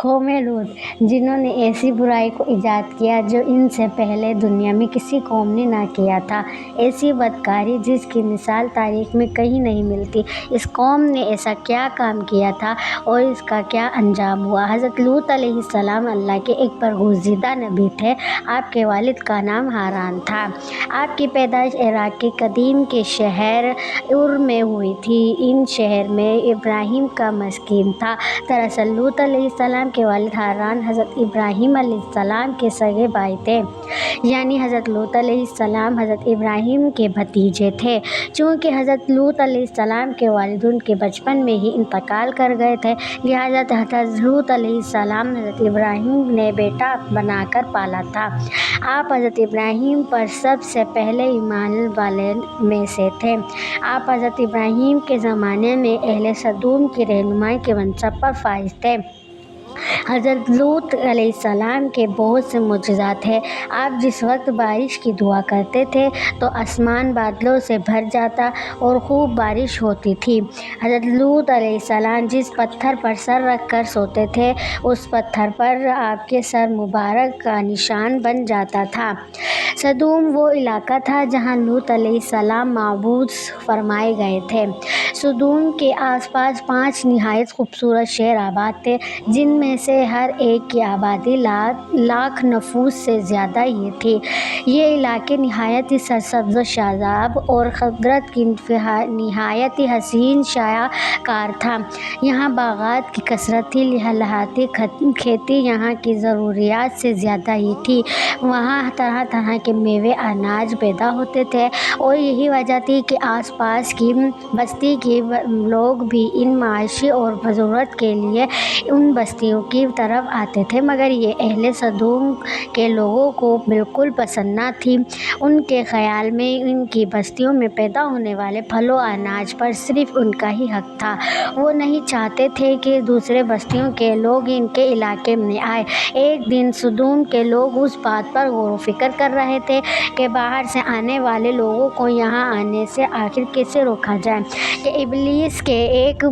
قوم لوط، جنہوں نے ایسی برائی کو ایجاد کیا جو ان سے پہلے دنیا میں کسی قوم نے نہ کیا تھا، ایسی بدکاری جس کی مثال تاریخ میں کہیں نہیں ملتی۔ اس قوم نے ایسا کیا کام کیا تھا اور اس کا کیا انجام ہوا؟ حضرت لوط علیہ السلام اللہ کے ایک برگزیدہ نبی تھے۔ آپ کے والد کا نام حاران تھا۔ آپ کی پیدائش عراق کے قدیم کے شہر عر میں ہوئی تھی۔ ان شہر میں ابراہیم کا مسکن تھا۔ دراصل لوط علیہ السلام کے والد حاران حضرت ابراہیم علیہ السلام کے سگے بھائی تھے، یعنی حضرت لوط علیہ السلام حضرت ابراہیم کے بھتیجے تھے۔ چونکہ حضرت لوط علیہ السلام کے والد ان کے بچپن میں ہی انتقال کر گئے تھے، لہٰذا حضرت لوط علیہ السلام حضرت ابراہیم نے بیٹا بنا کر پالا تھا۔ آپ حضرت ابراہیم پر سب سے پہلے ایمان والے میں سے تھے۔ آپ حضرت ابراہیم کے زمانے میں اہل سدوم کی رہنمائی کے منصب پر فائز تھے۔ حضرت لوط علیہ السلام کے بہت سے معجزات ہیں۔ آپ جس وقت بارش کی دعا کرتے تھے تو آسمان بادلوں سے بھر جاتا اور خوب بارش ہوتی تھی۔ حضرت لوط علیہ السلام جس پتھر پر سر رکھ کر سوتے تھے، اس پتھر پر آپ کے سر مبارک کا نشان بن جاتا تھا۔ سدوم وہ علاقہ تھا جہاں لوط علیہ السلام مبعوث فرمائے گئے تھے۔ سدوم کے آس پاس 5 نہایت خوبصورت شہر آباد تھے، جن میں سے ہر ایک کی آبادی لاکھ نفوس سے زیادہ ہی تھی۔ یہ علاقے نہایت ہی سرسبز و شاداب اور قدرت کی نہایت ہی حسین سایہ کار تھا۔ یہاں باغات کی کثرت تھی، لہٰذا کھیتی یہاں کی ضروریات سے زیادہ ہی تھی۔ وہاں طرح طرح کے میوے اناج پیدا ہوتے تھے اور یہی وجہ تھی کہ آس پاس کی بستی کے لوگ بھی ان معاشی اور ضرورت کے لیے ان بستیوں کی طرف آتے تھے، مگر یہ اہل سدوم کے لوگوں کو بالکل پسند نہ تھی۔ ان کے خیال میں ان کی بستیوں میں پیدا ہونے والے پھل و اناج پر صرف ان کا ہی حق تھا۔ وہ نہیں چاہتے تھے کہ دوسرے بستیوں کے لوگ ان کے علاقے میں آئیں۔ ایک دن سدوم کے لوگ اس بات پر غور و فکر کر رہے تھے کہ باہر سے آنے والے لوگوں کو یہاں آنے سے آخر کیسے روکا جائے کہ ابلیس کے ایک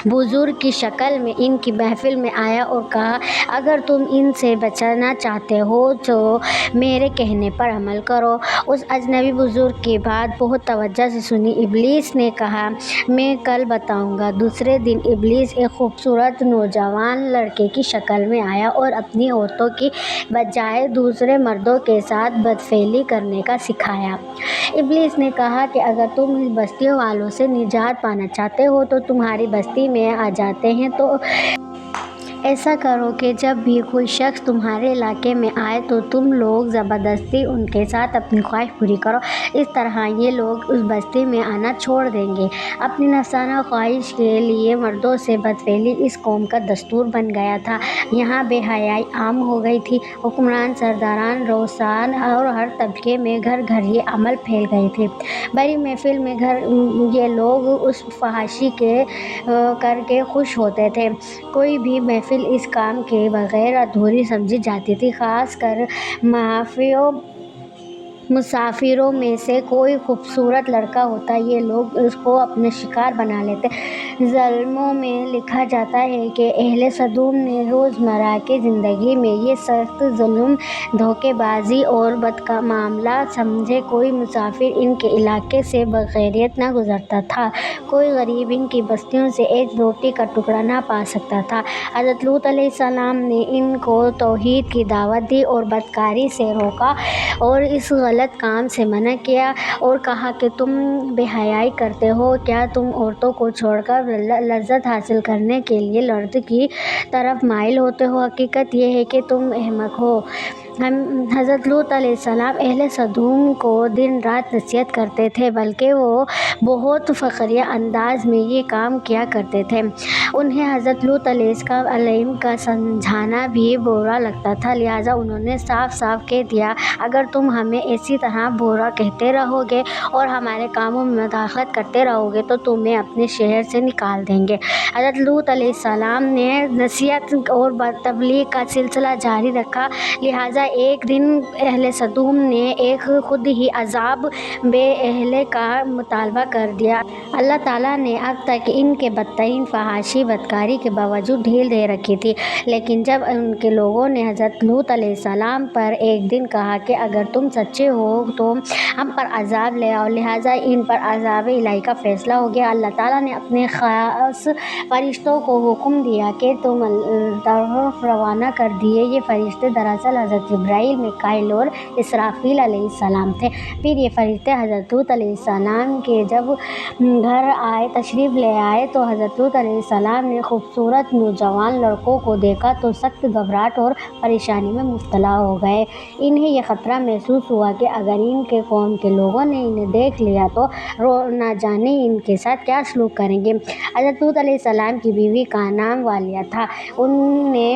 بزرگ کی شکل میں ان کی محفل میں آیا اور کہا، اگر تم ان سے بچنا چاہتے ہو تو میرے کہنے پر عمل کرو۔ اس اجنبی بزرگ کی بات بہت توجہ سے سنی۔ ابلیس نے کہا، میں کل بتاؤں گا۔ دوسرے دن ابلیس ایک خوبصورت نوجوان لڑکے کی شکل میں آیا اور اپنی عورتوں کی بجائے دوسرے مردوں کے ساتھ بدفعلی کرنے کا سکھایا۔ ابلیس نے کہا کہ اگر تم اس بستیوں والوں سے نجات پانا چاہتے ہو تو تمہاری بستی میں آ جاتے ہیں، تو ایسا کرو کہ جب بھی کوئی شخص تمہارے علاقے میں آئے تو تم لوگ زبردستی ان کے ساتھ اپنی خواہش پوری کرو۔ اس طرح یہ لوگ اس بستی میں آنا چھوڑ دیں گے۔ اپنی نفسانہ خواہش کے لیے مردوں سے بدفعلی اس قوم کا دستور بن گیا تھا۔ یہاں بے حیائی عام ہو گئی تھی۔ حکمران، سرداران، روسان اور ہر طبقے میں گھر گھر یہ عمل پھیل گئی تھی۔ بڑی محفل میں یہ لوگ اس فحاشی کر کے خوش ہوتے تھے۔ کوئی بھی محفل اس کام کے بغیر ادھوری سمجھی جاتی تھی۔ خاص کر مسافروں میں سے کوئی خوبصورت لڑکا ہوتا، یہ لوگ اس کو اپنا شکار بنا لیتے۔ ظلموں میں لکھا جاتا ہے کہ اہل سدوم نے روزمرہ کی زندگی میں یہ سخت ظلم، دھوکے بازی اور بدمعاملہ سمجھے کوئی مسافر ان کے علاقے سے بخیریت نہ گزرتا تھا۔ کوئی غریب ان کی بستیوں سے ایک روٹی کا ٹکڑا نہ پا سکتا تھا۔ حضرت لوط علیہ السلام نے ان کو توحید کی دعوت دی اور بدکاری سے روکا اور اس غلط کام سے منع کیا اور کہا کہ تم بے حیائی کرتے ہو، کیا تم عورتوں کو چھوڑ کر لذت حاصل کرنے کے لیے مرد کی طرف مائل ہوتے ہو؟ حقیقت یہ ہے کہ تم احمق ہو۔ حضرت لوط علیہ السلام اہل سدوم کو دن رات نصیحت کرتے تھے، بلکہ وہ بہت فخریہ انداز میں یہ کام کیا کرتے تھے۔ انہیں حضرت لوط علیہ السلام کا سمجھانا بھی برا لگتا تھا، لہٰذا انہوں نے صاف صاف کہہ دیا، اگر تم ہمیں اسی طرح برا کہتے رہو گے اور ہمارے کاموں میں مداخلت کرتے رہو گے تو تمہیں اپنے شہر سے نکال دیں گے۔ حضرت لوط علیہ السلام نے نصیحت اور تبلیغ کا سلسلہ جاری رکھا، لہٰذا ایک دن اہل صدوم نے ایک خود ہی عذاب بے اہل کا مطالبہ کر دیا۔ اللہ تعالیٰ نے اب تک ان کے بدترین فحاشی بدکاری کے باوجود ڈھیل دے رکھی تھی، لیکن جب ان کے لوگوں نے حضرت لوط علیہ السلام پر ایک دن کہا کہ اگر تم سچے ہو تو ہم پر عذاب لے آؤ، لہٰذا ان پر عذاب الہی کا فیصلہ ہو گیا۔ اللہ تعالیٰ نے اپنے خاص فرشتوں کو حکم دیا کہ تم طرف روانہ کر دیے۔ یہ فرشتے دراصل حضرت جبرائیل، میکائیل اور اسرافیل علیہ السلام تھے۔ پھر یہ فرشتے حضرت لوط علیہ السلام کے جب گھر آئے، تشریف لے آئے تو حضرت لوط علیہ السلام نے خوبصورت نوجوان لڑکوں کو دیکھا تو سخت گھبراہٹ اور پریشانی میں مبتلا ہو گئے۔ انہیں یہ خطرہ محسوس ہوا کہ اگر ان کے قوم کے لوگوں نے انہیں دیکھ لیا تو نہ جانے ان کے ساتھ کیا سلوک کریں گے۔ حضرت لوط علیہ السلام کی بیوی کا نام والیہ تھا۔ انہوں نے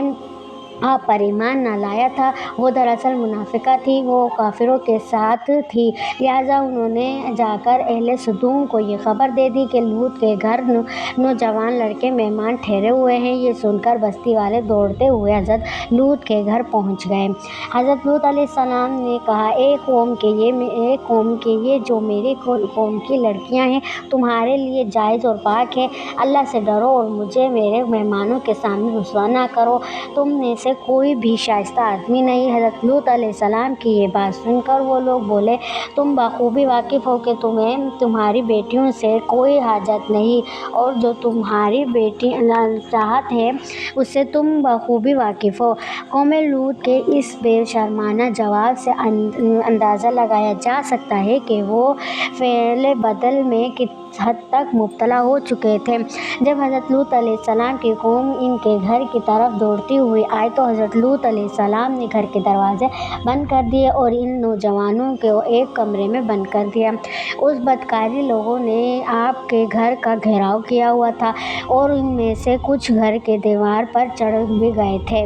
آپ پر ایمان نہ لایا تھا۔ وہ دراصل منافقہ تھی، وہ کافروں کے ساتھ تھی، لہٰذا انہوں نے جا کر اہل صدوم کو یہ خبر دے دی کہ لوط کے گھر نوجوان لڑکے مہمان ٹھہرے ہوئے ہیں۔ یہ سن کر بستی والے دوڑتے ہوئے حضرت لوط کے گھر پہنچ گئے۔ حضرت لوط علیہ السلام نے کہا، اے قوم کے یہ جو میری قوم کی لڑکیاں ہیں تمہارے لیے جائز اور پاک ہے۔ اللہ سے ڈرو اور مجھے میرے مہمانوں کے سامنے رسوا نہ کرو۔ تم میں سے کوئی بھی شائستہ آدمی نہیں۔ حضرت لوط علیہ السلام کی یہ بات سن کر وہ لوگ بولے، تم بخوبی واقف ہو کہ تمہیں تمہاری بیٹیوں سے کوئی حاجت نہیں اور جو تمہاری بیٹی چاہت ہے اس سے تم بخوبی واقف ہو۔ قوم لوط کے اس بے شرمانہ جواب سے اندازہ لگایا جا سکتا ہے کہ وہ فعل بدل میں کس حد تک مبتلا ہو چکے تھے۔ جب حضرت لوط علیہ السلام کی قوم ان کے گھر کی طرف دوڑتی ہوئی آئی تو حضرت لوط علیہ السلام نے گھر کے دروازے بند کر دیے اور ان نوجوانوں کو ایک کمرے میں بند کر دیا۔ اس بدکار لوگوں نے آپ کے گھر کا گھیراؤ کیا ہوا تھا اور ان میں سے کچھ گھر کے دیوار پر چڑھ بھی گئے تھے۔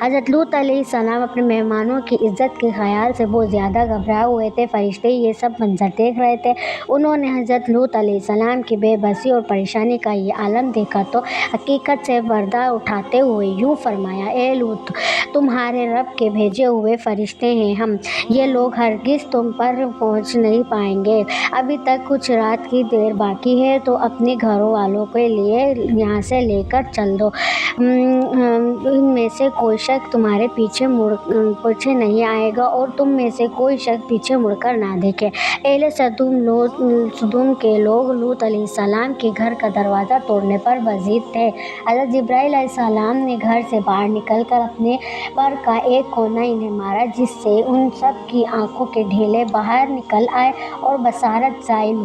حضرت لوط علیہ السلام اپنے مہمانوں کی عزت کے خیال سے بہت زیادہ گھبرائے ہوئے تھے۔ فرشتے یہ سب منظر دیکھ رہے تھے۔ انہوں نے حضرت لوط علیہ السلام کی بے بسی اور پریشانی کا یہ عالم دیکھا تو حقیقت سے پردہ اٹھاتے ہوئے یوں فرمایا، اے لوط، تمہارے رب کے بھیجے ہوئے فرشتے ہیں ہم۔ یہ لوگ ہرگز تم پر پہنچ نہیں پائیں گے۔ ابھی تک کچھ رات کی دیر باقی ہے تو اپنے گھروں والوں کے لیے یہاں سے لے کر چل دو۔ ان میں سے کوئی شخص تمہارے پیچھے نہیں آئے گا اور تم میں سے کوئی شخص پیچھے مڑ کر نہ دیکھے۔ اہل صدوم کے لوگ لوط علیہ السلام کے گھر کا دروازہ توڑنے پر بضد تھے۔ حضرت جبرائیل علیہ السلام نے گھر سے باہر نکل کر اپنے پر کا ایک کونا انہیں مارا جس سے ان سب کی آنکھوں کے ڈھیلے باہر نکل آئے اور بصارت زائل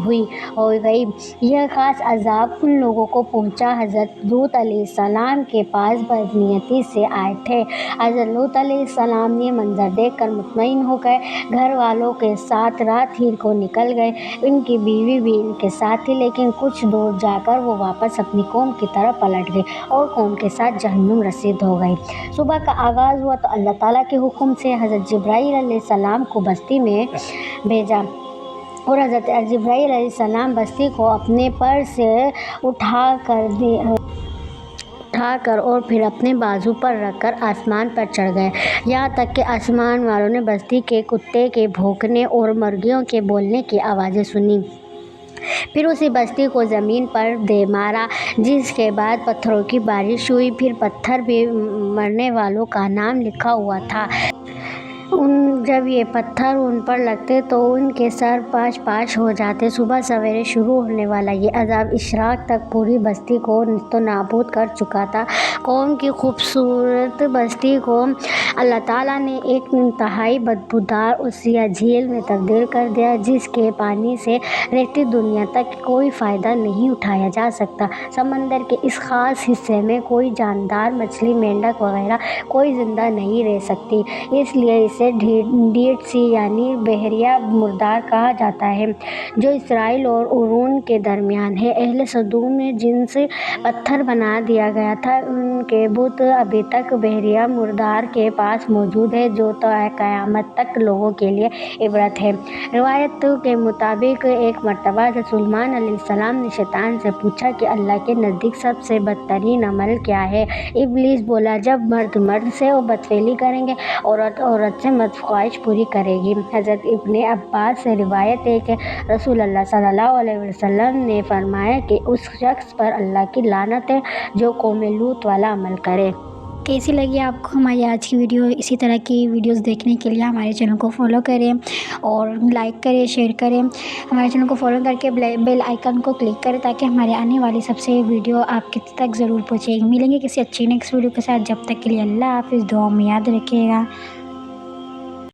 ہو گئی۔ یہ خاص عذاب ان لوگوں کو پہنچا حضرت لوط علیہ السلام کے پاس بدنیتی سے آئے تھے۔ حضرت لوط علیہ السلام نے منظر دیکھ کر مطمئن ہو گئے، گھر والوں کے ساتھ رات ہی کو نکل گئے۔ ان کی بیوی بھی ان کے ساتھ تھی، لیکن کچھ دور جا کر وہ واپس اپنی قوم کی طرف پلٹ گئی اور قوم کے ساتھ جہنم رسید ہو گئی۔ صبح کا آغاز ہوا تو اللہ تعالیٰ کے حکم سے حضرت جبرائیل علیہ السلام کو بستی میں بھیجا اور حضرت جبرائیل علیہ السلام بستی کو اپنے پر سے اٹھا کر اور پھر اپنے بازو پر رکھ کر آسمان پر چڑھ گئے، یہاں تک کہ آسمان والوں نے بستی کے کتے کے بھونکنے اور مرغیوں کے بولنے کی آوازیں سنیں۔ پھر اسی بستی کو زمین پر دے مارا، جس کے بعد پتھروں کی بارش ہوئی۔ پھر پتھر بھی مرنے والوں کا نام لکھا ہوا تھا۔ جب یہ پتھر ان پر لگتے تو ان کے سر پاش ہو جاتے۔ صبح سویرے شروع ہونے والا یہ عذاب اشراق تک پوری بستی کو نیست و نابود کر چکا تھا۔ قوم کی خوبصورت بستی کو اللہ تعالیٰ نے ایک انتہائی بدبودار اور سیاہ جھیل میں تبدیل کر دیا، جس کے پانی سے رہتی دنیا تک کوئی فائدہ نہیں اٹھایا جا سکتا۔ سمندر کے اس خاص حصے میں کوئی جاندار مچھلی، مینڈک وغیرہ کوئی زندہ نہیں رہ سکتی، اس لیے اسے ڈیڈ سی یعنی بحیرہ مردار کہا جاتا ہے، جو اسرائیل اور اردن کے درمیان ہے۔ اہل صدوم نے جن سے پتھر بنا دیا گیا تھا، ان کے بت ابھی تک بحیرہ مردار کے پاس موجود ہیں، جو تا قیامت تک لوگوں کے لیے عبرت ہے۔ روایت کے مطابق ایک مرتبہ حضرت سلیمان علیہ السلام نے شیطان سے پوچھا کہ اللہ کے نزدیک سب سے بدترین عمل کیا ہے؟ ابلیس بولا، جب مرد مرد سے بدفعلی کریں گے، عورت عورت سے مد خواہش پوری کرے گی۔ حضرت ابن عباس سے روایت ہے کہ رسول اللہ صلی اللہ علیہ وسلم نے فرمایا کہ اس شخص پر اللہ کی لعنت ہے جو قوم لوط والا عمل کرے۔ کیسی لگی آپ کو ہماری آج کی ویڈیو؟ اسی طرح کی ویڈیوز دیکھنے کے لیے ہمارے چینل کو فالو کریں اور لائک کریں، شیئر کریں۔ ہمارے چینل کو فالو کر کے بیل آئیکن کو کلک کریں تاکہ ہمارے آنے والی سب سے ویڈیو آپ کے تک ضرور پہنچے گی۔ ملیں گے کسی اچھی نیکسٹ ویڈیو کے ساتھ، جب تک کے لیے اللہ حافظ، دعاؤں میں یاد رکھیے گا۔